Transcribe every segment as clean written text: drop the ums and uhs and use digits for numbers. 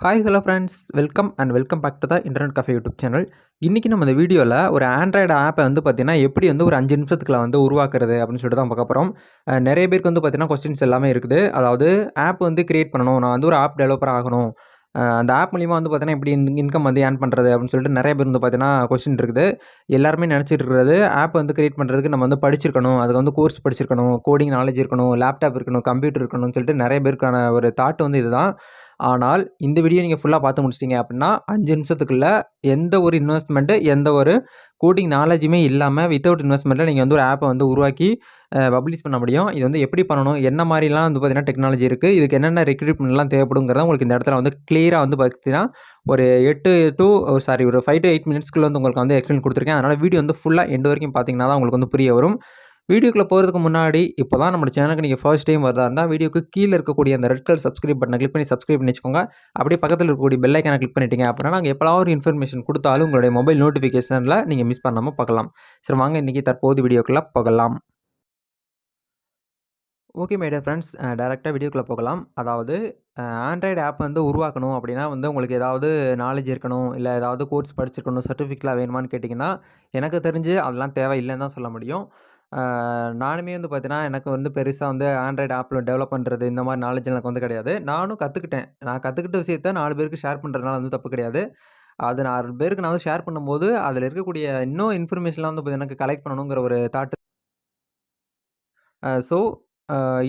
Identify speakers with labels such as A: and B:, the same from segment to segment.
A: Hi hello friends welcome back to the internet cafe YouTube channel. இன்றைக்கி நம்ம இந்த வீடியோவில் ஒரு ஆண்ட்ராய்டு ஆப்பை வந்து பார்த்தீங்கன்னா எப்படி வந்து ஒரு 5 நிமிஷத்துக்குள்ள வந்து உருவாக்குறது அப்படின்னு சொல்லிட்டு தான் பார்க்க போகிறோம். நிறைய பேருக்கு வந்து பார்த்தீங்கன்னா கொஸ்டின்ஸ் எல்லாமே இருக்குது. அதாவது ஆப் வந்து கிரியேட் பண்ணணும், நான் வந்து ஒரு ஆப் டெவலப்பர் ஆகணும், அந்த ஆப் மூலிமா வந்து பார்த்தீங்கன்னா எப்படி இன்கம் வந்து ஏர்ன் பண்ணுறது அப்படின்னு சொல்லிட்டு நிறைய பேர் வந்து பார்த்தீங்கன்னா கொஸ்டின் இருக்குது. எல்லாருமே நினச்சிட்டு இருக்கிறது ஆப் வந்து கிரியேட் பண்ணுறதுக்கு நம்ம வந்து படிச்சிருக்கணும், அதுக்கு வந்து கோர்ஸ் படிச்சிருக்கணும், கோடிங் நாலேஜ் இருக்கணும், லேப்டாப் இருக்கணும், கம்ப்யூட்டர் இருக்கணும்னு சொல்லிட்டு நிறைய பேருக்கான ஒரு தாட் வந்து இதுதான். ஆனால் இந்த வீடியோ நீங்கள் ஃபுல்லாக பார்த்து முடிச்சிட்டிங்க அப்படின்னா 5 நிமிஷத்துக்குள்ள எந்த ஒரு இன்வெஸ்ட்மெண்ட்டு, எந்த ஒரு கோடிங் நாலேஜுமே இல்லாமல் வித்தவுட் இன்வெஸ்ட்மெண்ட்டில் நீங்கள் வந்து ஒரு ஆப்பை வந்து உருவாக்கி பப்ளிஷ் பண்ண முடியும். இது வந்து எப்படி பண்ணணும், என்ன மாதிரிலாம் வந்து பார்த்தீங்கன்னா டெக்னாலஜி இருக்குது, இதுக்கு என்னென்ன ரெக்ரூட்மெண்ட்லாம் தேவைப்படுங்கிறத உங்களுக்கு இந்த இடத்துல வந்து கிளியராக வந்து பார்த்தீங்கன்னா ஒரு 5 to 8 மினிட்ஸ்க்குள்ள வந்து உங்களுக்கு வந்து எக்ஸ்பிளைன் கொடுத்துருக்கேன். அதனால் வீடியோ வந்து ஃபுல்லாக எண்டு வரைக்கும் பார்த்தீங்கன்னா தான் உங்களுக்கு வந்து புரிய வரும். வீடியோக்குள்ள போகிறதுக்கு முன்னாடி இப்போ தான் நம்ம சேனலுக்கு நீங்கள் ஃபர்ஸ்ட் டைம் வரதா இருந்தால் வீடியோக்கு கீழே இருக்கக்கூடிய அந்த ரெட் கலர் சப்ஸ்கிரைப் பட்டனை கிளிக் பண்ணி சப்ஸ்கிரைப் பண்ணி வச்சுக்கோங்க. அப்படியே பக்கத்தில் இருக்கக்கூடிய பெல் ஐக்கானை கிளிக் பண்ணிட்டீங்க அப்படின்னா நாங்கள் எப்போலாம் ஒரு இன்ஃபர்மேஷன் கொடுத்தாலும் உங்களுடைய மொபைல் நோட்டிஃபிகேஷனில் நீங்கள் மிஸ் பண்ணாமல் பார்க்கலாம். சரி, வாங்க இன்றைக்கி தற்போது வீடியோக்குள்ளே போகலாம். ஓகே மை டியர் ஃப்ரெண்ட்ஸ், டைரெக்டாக வீடியோக்குள்ளே போகலாம். அதாவது ஆண்ட்ராய்டு ஆப் வந்து உருவாக்கணும் அப்படின்னா வந்து உங்களுக்கு ஏதாவது நாலேஜ் இருக்கணும், இல்லை ஏதாவது கோர்ஸ் படிச்சிருக்கணும், சர்டிஃபிகேட்லாம் வேணுமான்னு கேட்டிங்கன்னா எனக்கு தெரிஞ்சு அதெல்லாம் தேவை இல்லைன்னு தான் சொல்ல முடியும். நானுமே வந்து பார்த்தீங்கன்னா எனக்கு வந்து பெருசாக வந்து ஆண்ட்ராய்டு ஆப்பில் டெவலப் பண்ணுறது இந்த மாதிரி நாலேஜ் எனக்கு வந்து கிடையாது. நானும் கற்றுக்கிட்டேன். நான் கற்றுக்கிட்ட விஷயத்த 4 பேருக்கு ஷேர் பண்ணுறதுனால வந்து தப்பு கிடையாது. அது 4 பேருக்கு நான் வந்து ஷேர் பண்ணும்போது அதில் இருக்கக்கூடிய இன்னும் இன்ஃபர்மேஷன்லாம் வந்து பார்த்தீங்கன்னா எனக்கு கலெக்ட் பண்ணணுங்கிற ஒரு தாட். ஸோ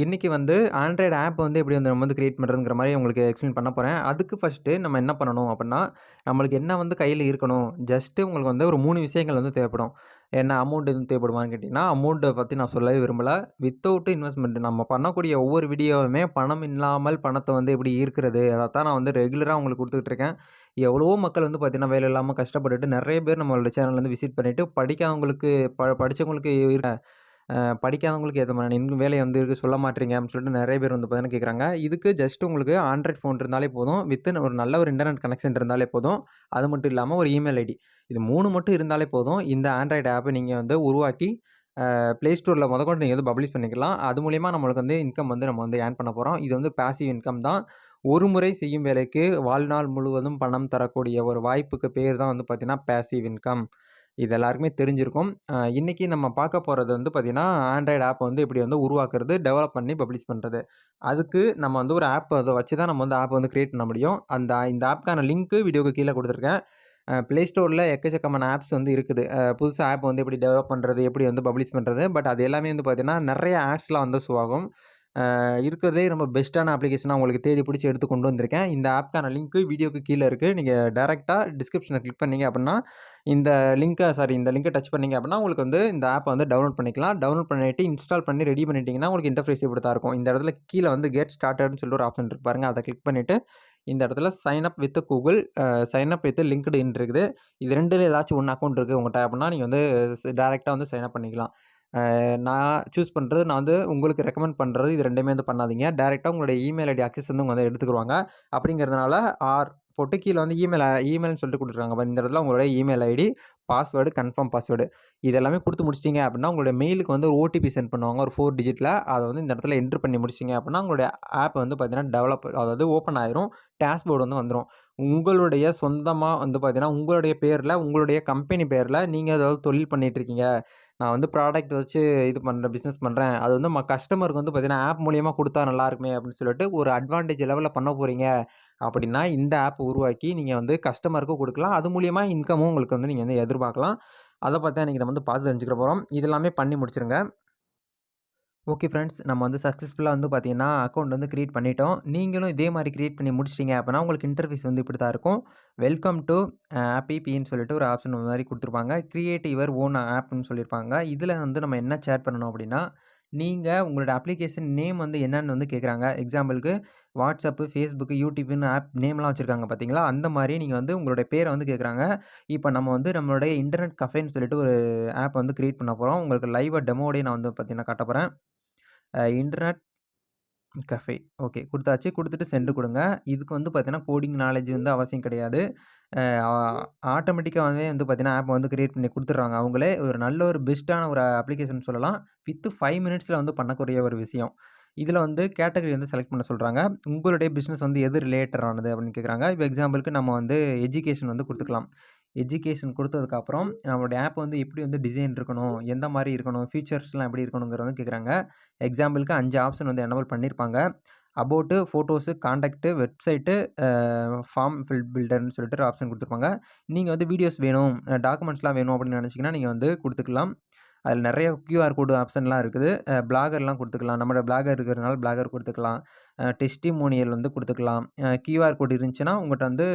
A: இன்னைக்கு வந்து ஆண்ட்ராய்டு ஆப் வந்து எப்படி வந்து நம்ம வந்து கிரியேட் பண்ணுறதுங்கிற மாரி உங்களுக்கு எக்ஸ்பிளைன் பண்ண போறேன். அதுக்கு ஃபர்ஸ்ட்டு நம்ம என்ன பண்ணணும் அப்புட்ன்னா, நம்மளுக்கு என்ன வந்து கையில இருக்கணும். ஜஸ்ட்டு உங்களுக்கு வந்து ஒரு 3 விஷயங்கள் வந்து தேவைப்படும். என்ன அமௌண்ட் எதுவும் தேவைப்படுமான்னு கேட்டீங்கன்னா, அமௌண்ட்ட பத்தி நான் சொல்லவே விரும்பல. வித்தவுட் இன்வெஸ்ட்மென்ட் நம்ம பண்ணக்கூடிய ஒவ்வொரு வீடியோவுமே பணம் இல்லாமல் பணத்த வந்து எப்படி ஈர்க்கிறது, அதத்தான் நான் வந்து ரெகுலரா உங்களுக்கு குடுத்துட்டு இருக்கேன். எவ்வளவோ மக்கள் வந்து பார்த்தீங்கன்னா, வேலை இல்லாம கஷ்டப்பட்டுட்டு நெறைய பேர் நம்மளோட சேனல் வந்து விசிட் பண்ணிட்டு படிக்காதவங்களுக்கு படிச்சவங்களுக்கு படிக்காதவங்களுக்கு ஏத்த மாரி வேலை வந்து இருக்கு சொல்ல மாட்றீங்க அப்படின்னு சொல்லிட்டு நெறைய பேர் வந்து பார்த்தீங்கன்னா கேட்குறாங்க. இதுக்கு ஜஸ்ட் உங்களுக்கு ஆண்ட்ராய்ட் ஃபோன் இருந்தாலே போதும். வித்தின் ஒரு நல்ல ஒரு இன்டர்நெட் கனெக்ஷன் இருந்தாலே போதும். அது மட்டும் இல்லாம ஒரு இமெயில் ஐடி. இது 3 மட்டும் இருந்தாலே போதும். இந்த ஆண்ட்ராய்டு ஆப்ப நீங்க வந்து உருவாக்கி Play Storeல மொதற்கொண்டு நீங்க வந்து பப்ளிஷ் பண்ணிக்கலாம். அது மூலியமா நம்மளுக்கு வந்து இன்கம் வந்து நம்ம வந்து ஏர்ன் பண்ண போறோம். இது வந்து பாசிவ் இன்கம் தான். ஒரு முறை செய்யும் வேலைக்கு வாழ்நாள் முழுவதும் பணம் தரக்கூடிய ஒரு வாய்ப்புக்கு பேர் தான் வந்து பார்த்தீங்கன்னா, பாசிவ் இன்கம். இது எல்லாருக்குமே தெரிஞ்சிருக்கும். இன்னைக்கு நம்ம பார்க்க போறது வந்து பார்த்தீங்கன்னா, ஆண்ட்ராய்டு ஆப் வந்து எப்படி வந்து உருவாக்குறது, டெவலப் பண்ணி பப்ளிஷ் பண்றது. அதுக்கு நம்ம வந்து ஒரு ஆப் அத வச்சு தான் நம்ம வந்து ஆப் வந்து கிரியேட் பண்ண முடியும். இந்த ஆப்க்கான லிங்க் வீடியோக்கு கீழ குடுத்துருக்கேன். Play Storeல எக்கச்சக்கமான ஆப்ஸ் வந்து இருக்குது. புதுசா ஆப் வந்து எப்படி டெவலப் பண்றது, எப்படி வந்து பப்ளிஷ் பண்றது. பட் அது எல்லாமே வந்து பார்த்தீங்கன்னா, நெறைய ஆட்ஸ்லாம் வந்து ஷோ ஆகும். இருக்கிறதுலே ரொம்ப பெஸ்ட்டான அப்ளிகேஷனா உங்களுக்கு தேடி புடிச்சு எடுத்து கொண்டு வந்திருக்கேன். இந்த ஆப்க்கான லிங்க் வீடியோக்கு கீழ இருக்கு. நீங்க டைரக்ட்டா டிஸ்கிரிப்ஷன கிளிக் பண்ணீங்க அப்படின்னா, இந்த லிங்க டச் பண்ணீங்க அப்படின்னா, உங்களுக்கு வந்து இந்த ஆப்ப வந்து டவுன்லோட் பண்ணிக்கலாம். டவுன்லோட் பண்ணிட்டு இன்ஸ்டால் பண்ணி ரெடி பண்ணிட்டீங்கன்னா, உங்களுக்கு இன்டர்ஃபேஸ் இப்படி தான் இருக்கும். இந்த இடத்துல கீழ வந்து கெட் ஸ்டார்டட்ன்னு சொல்லிட்டு ஒரு ஆப்ஷன் இருக்கு பாருங்க. அத கிளிக் பண்ணிட்டு, இந்த இடத்துல sign up with Google, sign up with LinkedIn இருக்குது. இது 2ல ஏதாச்சும் 1 அக்கவுண்ட் இருக்கு உங்கட்ட அப்படின்னா, நீங்க வந்து டைரக்ட்டா வந்து சைன் அப் பண்ணிக்கலாம். நான் வந்து உங்களுக்கு ரெக்கமெண்ட் பண்றது இது 2மே வந்து பண்ணாதீங்க. டைரக்ட்டா உங்களுடைய இமெயில் ஐடி அக்சஸ் வந்து அவங்க வந்து எடுத்துக்குருவாங்க. அப்படிங்கிறதுனால போட்டு கீழ வந்து இமெயில்னு சொல்லிட்டு குடுத்துருக்காங்க பாருங்க. இந்த இடத்துல உங்களுடைய email ID, password, confirm password இது எல்லாமே குடுத்து முடிச்சிட்டீங்க அப்படின்னா, உங்களுடைய மெயிலுக்கு வந்து ஒரு ஓடிபி சென்ட் பண்ணுவாங்க. ஒரு 4 டிஜிட்ல. அத வந்து இந்த இடத்துல என்டர் பண்ணி முடிச்சிட்டீங்க அப்படின்னா, உங்களுடைய ஆப் வந்து பார்த்தீங்கன்னா, அதாவது ஓப்பன் ஆயிரும். டேஷ்போர்ட் வந்து வந்துரும். உங்களுடைய சொந்தமா வந்து பார்த்தீங்கன்னா, உங்களுடைய பேர்ல, உங்களுடைய கம்பெனி பேர்ல நீங்க ஏதாவது தொழில் பண்ணிட்டு இருக்கீங்க. நான் வந்து ப்ராடக்ட் வச்சு இது பண்றேன், பிசினஸ் பண்றேன். அது வந்து கஸ்டமருக்கு வந்து பார்த்தீங்கன்னா, ஆப் மூலியமா குடுத்தா நல்லா இருக்குமே அப்படின்னு சொல்லிட்டு ஒரு அட்வான்டேஜ் லெவல்ல பண்ண போறீங்க அப்படின்னா, இந்த ஆப் உருவாக்கி நீங்க வந்து கஸ்டமருக்கும் குடுக்கலாம். அது மூலியமா இன்கமும் உங்களுக்கு வந்து நீங்க வந்து எதிர்பார்க்கலாம். அத பத்தி தான் இன்னைக்கு நம்ம வந்து பார்த்து தெரிஞ்சுக்க போறோம். இது எல்லாமே பண்ணி முடிச்சுருங்க. ஓகே ஃப்ரெண்ட்ஸ், நம்ம வந்து சக்ஸஸ்ஃபுல்லா வந்து பார்த்தீங்கன்னா, அக்கவுண்ட் வந்து கிரியேட் பண்ணிட்டோம். நீங்களும் இதே மாரி கிரியேட் பண்ணி முடிச்சிட்டீங்க அப்பன்னா, உங்களுக்கு இன்டர்ஃபேஸ் வந்து இப்படி தான் இருக்கும். வெல்கம் டூ ஆப்பின்னு சொல்லிட்டு ஒரு ஆப்ஷன் மாரி குடுத்துருப்பாங்க. கிரியேட் யுவர் ஓன் ஆப்ன்னு சொல்லியிருப்பாங்க. இதில வந்து நம்ம என்ன ஷேர் பண்ணணும் அப்படின்னா, நீங்க உங்களோட அப்ளிகேஷன் நேம் வந்து என்னன்னு வந்து கேட்குறாங்க. எக்ஸாம்பிளுக்கு WhatsApp, Facebook, YouTubeன்னு ஆப் நேம்லாம் வச்சிருக்காங்க பார்த்தீங்களா? அந்த மாரி நீங்க வந்து உங்களுடைய பேர வந்து கேட்குறாங்க. இப்ப நம்ம வந்து நம்மளுடைய இன்டர்நெட் கஃபேன்னு சொல்லிட்டு ஒரு ஆப் வந்து கிரியேட் பண்ண போறோம். உங்களுக்கு லைவா டெமோடயே நான் வந்து பார்த்தீங்கன்னா காட்டப் போறேன். Internet cafe. ஓகே குடுத்தாச்சு. குடுத்துட்டு சென்ட் குடுங்க. இதுக்கு வந்து பார்த்தீங்கன்னா, கோடிங் நாலேட்ஜ் வந்து அவசியம் கிடையாது. ஆ ஆட்டோமேட்டிக்காவே வந்து பார்த்தீங்கன்னா, ஆப் வந்து கிரியேட் பண்ணி குடுத்துடுறாங்க. அவங்களே ஒரு நல்ல ஒரு பெஸ்ட்டான ஒரு அப்ளிகேஷன் சொல்லலாம். வித் 5 மினிட்ஸ்ல வந்து பண்ணக்கூடிய ஒரு விஷயம். இதில வந்து கேட்டகரி வந்து செலக்ட் பண்ண சொல்றாங்க. உங்களுடைய பிசினஸ் வந்து எது ரிலேட்டட் ஆனது அப்படின்னு கேட்குறாங்க. இப்ப எக்ஸாம்பிளுக்கு நம்ம வந்து எஜுகேஷன் வந்து குடுத்துக்கலாம். எஜுகேஷன் குடுத்ததுக்கப்புறம் நம்மளுடைய ஆப் வந்து எப்படி வந்து டிசைன் இருக்கணும்? எந்த மாரி இருக்கணும்? ஃபீச்சர்ஸ்லாம் எப்படி இருக்கணுங்கிறத வந்து கேட்குறாங்க. எக்ஸாம்பிளுக்கு 5 ஆப்ஷன் வந்து எனேபிள் பண்ணியிருப்பாங்க. அபௌட்டு, ஃபோட்டோஸு, கான்டாக்ட்டு, வெப்சைட்டு, ஃபார்ம் பில்டர்ன்னு சொல்லிட்டு ஒரு ஆப்ஷன் குடுத்துருப்பாங்க. நீங்க வந்து வீடியோஸ் வேணும், டாக்குமெண்ட்ஸ்லாம் வேணும் அப்படின்னு நெனச்சீங்கன்னா, நீங்க வந்து குடுத்துக்கலாம். அதில நெறைய கியூஆர் கோடு ஆப்ஷன்லாம் இருக்குது. பிளாகர்லாம் குடுத்துக்கலாம். நம்மோட பிளாகர் இருக்கிறதுனால பிளாகர் குடுத்துக்கலாம். டெஸ்டிமோனியல் வந்து குடுத்துக்கலாம். கியூஆர் கோடு இருந்துச்சுன்னா, உங்கட்ட வந்து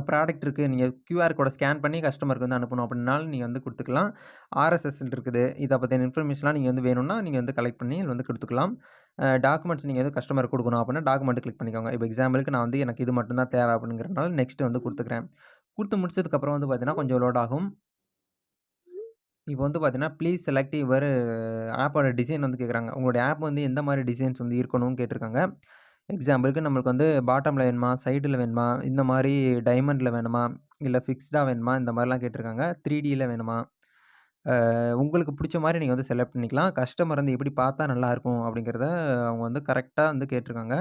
A: ப்ராடக்ட் இருக்கு. நீங்க கியூஆர் கோட ஸ்கேன் பண்ணி கஸ்டமருக்கு வந்து அனுப்பணும் அப்படின்னாலும் நீங்க வந்து குடுத்துக்கலாம். ஆர்எஸ்எஸ்ன்னு இருக்குது. இத பத்தின இன்ஃபர்மேஷன்லாம் நீங்க வந்து வேணும்னா, நீங்க வந்து கலெக்ட் பண்ணி வந்து குடுத்துக்கலாம். டாக்குமெண்ட்ஸ் நீங்க எதுவும் கஸ்டமருக்கு குடுக்கணும் அப்படின்னா, டாக்குமெண்ட் கிளிக் பண்ணிக்கோங்க. இப்ப எக்ஸாம்பிளுக்கு நான் வந்து எனக்கு இது மட்டும் தான் தேவை அப்படிங்கிறனால நெக்ஸ்ட் வந்து குடுத்துக்கிறேன். குடுத்து முடிச்சதுக்கப்புறம் வந்து பார்த்தீங்கன்னா, கொஞ்சம் லோட் ஆகும். இப்போ வந்து பார்த்தீங்கன்னா, ப்ளீஸ் செலக்ட் யுவர் ஆப்போட டிசைன் வந்து கேட்குறாங்க. உங்களுடைய ஆப் வந்து எந்த மாரி டிசைன்ஸ் வந்து இருக்கணும்னு கேட்டிருக்காங்க. எக்ஸாம்பிளுக்கு நம்மளுக்கு வந்து பாட்டம்ல வேணுமா? சைடுல வேணுமா? இந்த மாரி டைமண்ட்ல வேணுமா? இல்ல ஃபிக்ஸ்டா வேணுமா? இந்த மாரிலாம் கேட்டிருக்காங்க. 3Dல வேணுமா? உங்களுக்கு புடிச்ச மாரி நீங்க வந்து செலக்ட் பண்ணிக்கலாம். கஸ்டமர் வந்து எப்படி பார்த்தா நல்லாயிருக்கும் அப்படிங்கிறத அவங்க வந்து கரெக்ட்டா வந்து கேட்டுருக்காங்க.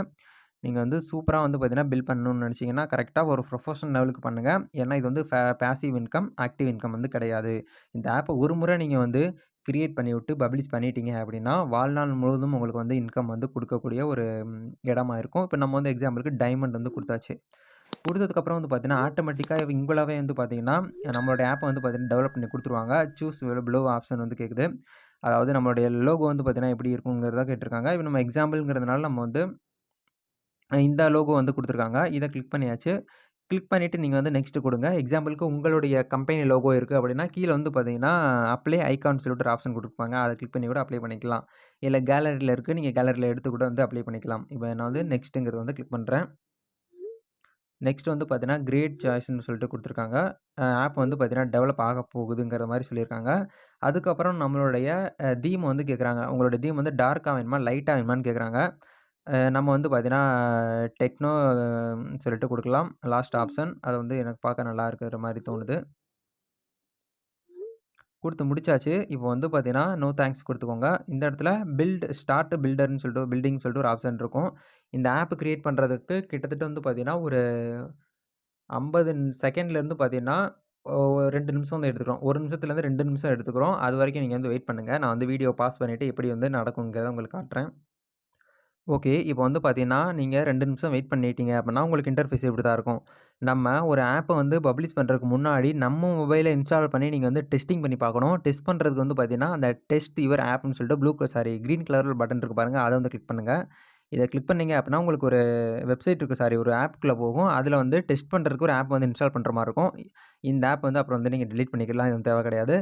A: நீங்க வந்து சூப்பரா வந்து பார்த்தீங்கன்னா, பில்ட் பண்ணணும்னு நெனச்சீங்கன்னா, கரெக்ட்டா ஒரு ப்ரொஃபஷனல் லெவலுக்கு பண்ணுங்க. ஏன்னா இது வந்து பேசிவ் இன்கம், ஆக்டிவ் இன்கம் வந்து கிடையாது. இந்த ஆப்ப ஒரு முறை நீங்க வந்து கிரியேட் பண்ணிவிட்டு பப்ளிஷ் பண்ணிட்டீங்க அப்படின்னா, வாழ்நாள் முழுவதும் உங்களுக்கு வந்து இன்கம் வந்து குடுக்கக்கூடிய ஒரு இடமா இருக்கும். இப்ப நம்ம வந்து எக்ஸாம்பிளுக்கு டைமண்ட் வந்து குடுத்தாச்சு. குடுத்ததுக்கப்புறம் வந்து பார்த்தீங்கன்னா, ஆட்டோமேட்டிக்கா இவங்களாவே வந்து பார்த்தீங்கன்னா, நம்மளுடைய ஆப்ப வந்து பார்த்தீங்கன்னா, டெவலப் பண்ணி குடுத்துருவாங்க. சூஸ் பிலோ ஆப்ஷன் வந்து கேட்குது. அதாவது நம்மளுடைய லோகோ வந்து பார்த்தீங்கன்னா, எப்படி இருக்குங்கிறத கேட்டிருக்காங்க. இப்ப நம்ம எக்ஸாம்பிள்ங்கிறதுனால நம்ம வந்து இந்த லோகோ வந்து குடுத்துருக்காங்க. இத கிளிக் பண்ணியாச்சு. கிளிக் பண்ணிட்டு நீங்க வந்து நெக்ஸ்ட் குடுங்க. எக்ஸாம்பிளுக்கு உங்களுடைய கம்பெனி லோகோ இருக்கு அப்படின்னா, கீழ வந்து பார்த்தீங்கன்னா, அப்ளை ஐகான் சொல்லிட்டு ஒரு ஆப்ஷன் குடுத்துருப்பாங்க. அத கிளிக் பண்ணி கூட அப்ளை பண்ணிக்கலாம். இல்ல கேலரில இருக்கு. நீங்க கேலரில எடுத்து கூட வந்து அப்ளை பண்ணிக்கலாம். இப்ப நான் வந்து நெக்ஸ்ட்ங்கிறத வந்து கிளிக் பண்றேன். நெக்ஸ்ட் வந்து பார்த்தீங்கன்னா, கிரேட் சாய்ஸ்ன்னு சொல்லிட்டு குடுத்துருக்காங்க. ஆப் வந்து பார்த்தீங்கன்னா, டெவலப் ஆக போகுதுங்கிற மாரி சொல்லியிருக்காங்க. அதுக்கப்புறம் நம்மளுடைய தீம் வந்து கேட்குறாங்க. உங்களோட தீம் வந்து டார்க்கா வேணுமா? லைட்டா வேணுமான்னு கேட்குறாங்க. நம்ம வந்து பார்த்தீங்கன்னா, டெக்னோ சொல்லிட்டு குடுக்கலாம். Last option. அது வந்து எனக்கு பார்க்க நல்லா இருக்கிற மாரி தோணுது. குடுத்து முடிச்சாச்சு. இப்போ வந்து பார்த்தீங்கன்னா, நோ தேங்க்ஸ் குடுத்துக்கோங்க. இந்த இடத்துல ஸ்டார்ட் பில்டர்ன்னு சொல்லிட்டு பில்டிங் சொல்லிட்டு ஒரு ஆப்ஷன் இருக்கும். இந்த ஆப் கிரியேட் பண்றதுக்கு கிட்டத்தட்ட வந்து பார்த்தீங்கன்னா, ஒரு 50 செகண்ட்லேருந்து பார்த்தீங்கன்னா, 2 நிமிஷம் வந்து எடுத்துக்கிறோம். 1 நிமிஷத்துலேருந்து 2 நிமிஷம் எடுத்துக்கிறோம். அதுவரைக்கும் நீங்க வந்து வெயிட் பண்ணுங்க. நான் வந்து வீடியோ பாஸ் பண்ணிட்டு எப்படி வந்து நடக்குங்கிறத உங்களுக்கு காட்டுறேன். ஓகே. இப்போ வந்து பார்த்தீங்கன்னா, நீங்க 2 நிமிஷம் வெயிட் பண்ணிட்டீங்க அப்டின்னா, உங்களுக்கு இன்டர்ஃபேஸ் இப்படி தான் இருக்கும். நம்ம ஒரு ஆப்ப வந்து பப்ளிஷ் பண்றதுக்கு முன்னாடி, நம்ம மொபைல்ல இன்ஸ்டால் பண்ணி நீங்க வந்து டெஸ்டிங் பண்ணி பார்க்கணும். டெஸ்ட் பண்றதுக்கு வந்து பார்த்தீங்கன்னா, அந்த டெஸ்ட் யுவர் ஆப்ன்னு சொல்லிட்டு கிரீன் கலர்ல ஒரு பட்டன் இருக்கு பாருங்க. அத வந்து கிளிக் பண்ணுங்க. இத கிளிக் பண்ணீங்க அப்டின்னா, உங்களுக்கு ஒரு வெப்சைட் இருக்கு. ஒரு ஆப்க்குள்ள போகும். அதுல வந்து டெஸ்ட் பண்றதுக்கு ஒரு ஆப் வந்து இன்ஸ்டால் பண்ற மாரி இருக்கும். இந்த ஆப் வந்து அப்புறம் வந்து நீங்க டெலீட் பண்ணிக்கலாம். இது தேவ கிடையாது.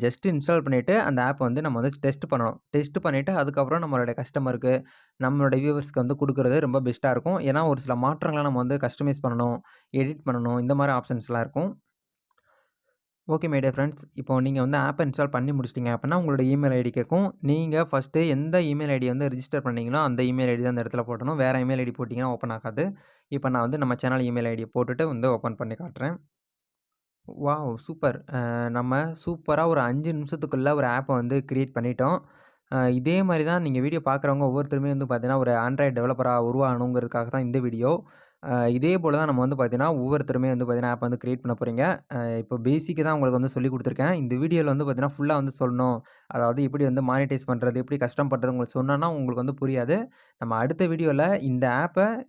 A: ஜஸ்ட் இன்ஸ்டால் பண்ணிட்டு, அந்த ஆப் வந்து நம்ம வந்து டெஸ்ட் பண்ணணும். டெஸ்ட் பண்ணிட்டு, அதுக்கப்புறம் நம்மளுடைய கஸ்டமருக்கு நம்மளோட வியூவர்ஸ்க்கு வந்து குடுக்குறது ரொம்ப பெஸ்ட்டா இருக்கும். ஏன்னா, ஒரு சில மாற்றங்கள நம்ம வந்து கஸ்டமைஸ் பண்ணணும், எடிட் பண்ணணும். இந்த மாரி ஆப்ஷன்ஸ்லாம் இருக்கும். Okay my dear friends. இப்போ நீங்க வந்து ஆப்ப இன்ஸ்டால் பண்ணி முடிச்சிட்டீங்க அப்டின்னா, உங்களோட இமெயில் ஐடி கேட்கும். நீங்க ஃபர்ஸ்ட்டு எந்த இமெயில் ஐடி வந்து ரிஜிஸ்டர் பண்ணீங்களோ, அந்த இமெயில் ஐடி தான் அந்த இடத்துல போடணும். வேற இமெயில் ஐடி போட்டீங்கன்னா ஓப்பன் ஆகாது. இப்ப நான் வந்து நம்ம சேனல் இமெயில் ஐடிய போட்டுட்டு வந்து ஓப்பன் பண்ணி காட்டுறேன். வாவ்! சூப்பர். நம்ம சூப்பரா ஒரு 5 நிமிஷத்துக்குள்ள ஒரு ஆப்ப வந்து கிரியேட் பண்ணிட்டோம். இதே மாரி தான் நீங்க வீடியோ பார்க்குறவங்க ஒவ்வொருத்தருமே வந்து பார்த்தீங்கன்னா, ஒரு ஆண்ட்ராய்டு டெவலப்பரா உருவாகணுங்கிறதுக்காக தான் இந்த வீடியோ. இதே போல தான் நம்ம வந்து பார்த்தீங்கன்னா, ஒவ்வொருத்தருமே வந்து பார்த்தீங்கன்னா, ஆப் வந்து கிரியேட் பண்ண போறீங்க. இப்போ பேசிக் தான் உங்களுக்கு வந்து சொல்லிக் குடுத்துருக்கேன். இந்த வீடியோல வந்து பார்த்தீங்கன்னா, ஃபுல்லா வந்து சொல்லணும். அதாவது எப்படி வந்து மானிடைஸ் பண்றது, எப்படி கஸ்டம் பண்றது உங்களுக்கு சொன்னோம்னா உங்களுக்கு வந்து புரியாது. நம்ம அடுத்த வீடியோல இந்த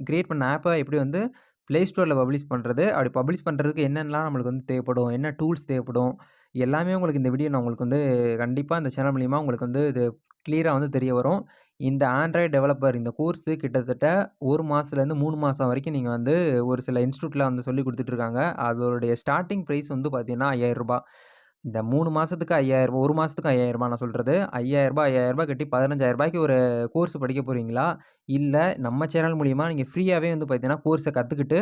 A: கிரியேட் பண்ண ஆப்ப எப்படி வந்து Play Storeல பப்ளிஷ் பண்றது, அப்படி பப்ளிஷ் பண்றதுக்கு என்னென்னலாம் நம்மளுக்கு வந்து தேவைப்படும், என்ன டூல்ஸ் தேவைப்படும், எல்லாமே உங்களுக்கு இந்த வீடியோ நான் உங்களுக்கு வந்து கண்டிப்பா இந்த சேனல் மூலியமா உங்களுக்கு வந்து இது கிளியரா வந்து தெரிய வரும். இந்த ஆண்ட்ராய்டு டெவலப்பர் இந்த கோர்ஸ் கிட்டத்தட்ட 1 மாசத்துலேருந்து 3 மாசம் வரைக்கும் நீங்க வந்து ஒரு சில இன்ஸ்டிடியூட்ல வந்து சொல்லிக் குடுத்துட்டு இருக்காங்க. அதோடைய ஸ்டார்ட்டிங் பிரைஸ் வந்து பார்த்தீங்கன்னா, ரூ. 5000. இந்த 3 மாசத்துக்கு 5000 1 மாசத்துக்கு ரூ. 5000 நான் சொல்றது. ரூ. 5000 ரூ. 5000 கட்டி ரூ. 15,000க்கு ஒரு கோர்ஸ் படிக்க போறீங்களா? இல்ல நம்ம சேனல் மூலியமா நீங்க ஃப்ரீயாவே வந்து பார்த்தீங்கன்னா, கோர்ஸ கத்துக்கிட்டு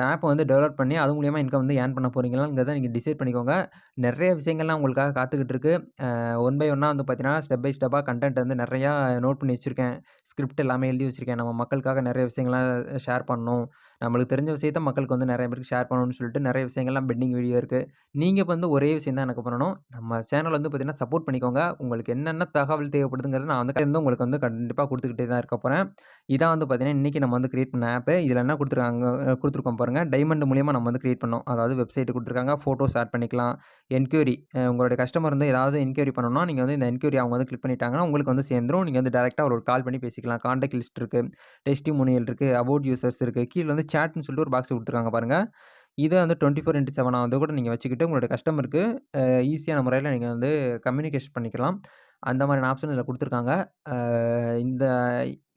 A: ஆப்ப வந்து டெவலப் பண்ணி அது மூலியமா இன்கம் வந்து ஏர்ன் பண்ண போறீங்களாங்கிறத நீங்க டிசைட் பண்ணிக்கோங்க. நெறைய விஷயங்கள்லாம் உங்களுக்காக காத்துக்கிட்டு இருக்கு. ஒன் பை ஒன்னா வந்து பார்த்தீங்கன்னா, ஸ்டெப் பை ஸ்டெப்பா கன்டென்ட் வந்து நெறையா நோட் பண்ணி வச்சிருக்கேன். ஸ்கிரிப்ட் எல்லாமே எழுதி வச்சிருக்கேன். நம்ம மக்களுக்காக நெறைய விஷயங்கள்லாம் ஷேர் பண்ணணும். நம்மளுக்கு தெரிஞ்ச விஷயத்த மக்களுக்கு வந்து நெறைய பேருக்கு ஷேர் பண்ணணும்னு சொல்லிட்டு நெறைய விஷயங்கள்லாம் பெண்டிங் வீடியோ இருக்கு. நீங்க இப்ப வந்து ஒரே விஷயம் தான் எனக்கு பண்ணணும். நம்ம சேனல் வந்து பார்த்தீங்கன்னா, சப்போர்ட் பண்ணிக்கோங்க. உங்களுக்கு என்னென்ன தகவல் தேவைப்படுதுங்கிறத நான் வந்து உங்களுக்கு வந்து கண்டிப்பா குடுத்துக்கிட்டே தான் இருக்க போறேன். இதான் வந்து பார்த்தீங்கன்னா, இன்னைக்கு நம்ம வந்து கிரியேட் பண்ண ஆப். இதுல என்ன குடுத்துருக்காங்க குடுத்துருக்கோம் பாருங்க. டைமண்ட் மூலியமா நம்ம வந்து கிரியேட் பண்ணோம். அதாவது வெப்சைட் குடுத்துருக்காங்க. ஃபோட்டோஸ் ஆட் பண்ணிக்கலாம். என்குயரி உங்களுடைய கஸ்டமர் வந்து ஏதாவது என்குயரி பண்ணணும்னா, நீங்க வந்து இந்த என்குயரி அவங்க வந்து கிளிக் பண்ணிட்டாங்கன்னா, உங்களுக்கு வந்து சேர்ந்துரும். நீங்க வந்து டைரக்ட்டா ஒரு கால் பண்ணி பேசிக்கலாம். கான்டாக்ட் லிஸ்ட் இருக்கு. டெஸ்டிமோனியல் இருக்கு. அபௌட் யூசர்ஸ் இருக்கு. கீழ வந்து சாட்ன்னு சொல்லிட்டு ஒரு பாக்ஸ் குடுத்துருக்காங்க பாருங்க. இத வந்து 24/7 வந்து கூட நீங்க வச்சுக்கிட்டு உங்களுடைய கஸ்டமருக்கு ஈஸியான முறையில நீங்க வந்து கம்யூனிகேஷன் பண்ணிக்கலாம். அந்த மாதிரியான ஆப்ஷன் இதில குடுத்துருக்காங்க. அ இந்த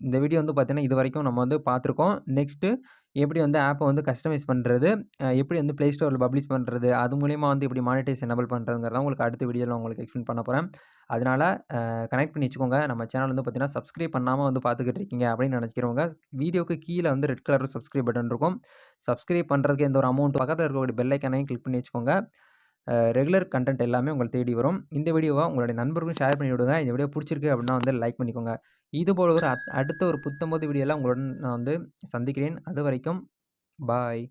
A: இந்த வீடியோ வந்து பார்த்தீங்கன்னா, இதுவரைக்கும் நம்ம வந்து பார்த்துருக்கோம். நெக்ஸ்ட்டு எப்படி வந்து ஆப்ப வந்து கஸ்டமைஸ் பண்றது, எப்படி வந்து Play Storeல பப்ளிஷ் பண்றது, அது மூலியமா வந்து எப்படி மானிடைஸ் எனேபிள் பண்றதுங்கிறத உங்களுக்கு அடுத்த வீடியோல உங்களுக்கு எக்ஸ்ப்ளைன் பண்ண போறேன். அதனால கனெக்ட் பண்ணி வச்சுக்கோங்க. நம்ம சேனல் வந்து பார்த்தீங்கன்னா, சப்ஸ்கிரைப் பண்ணாம வந்து பார்த்துக்கிட்டு இருக்கீங்க அப்படின்னு நினைக்கிறவங்க, வீடியோக்கு கீழ வந்து ரெட் கலர்ல சப்ஸ்கிரைப் பட்டன் இருக்கும். சப்ஸ்கிரைப் பண்றதுக்கு எந்த ஒரு அமௌண்ட் பக்கத்தில இருக்கக்கூடிய பெல் ஐகானையும் கிளிக் பண்ணி வச்சுக்கோங்க. ரெகுலர் கன்டென்ட் எல்லாமே உங்கள தேடி வரும். இந்த வீடியோவ உங்களுடைய நண்பர்களுக்கும் ஷேர் பண்ணி விடுங்க. இந்த வீடியோ புடிச்சிருக்கு அப்படின்னா வந்து லைக் பண்ணிக்கோங்க. இதுபோல ஒரு அடுத்த ஒரு புத்தம்போது வீடியோல உங்களுடன் நான் வந்து சந்திக்கிறேன். அதுவரைக்கும் பாய்.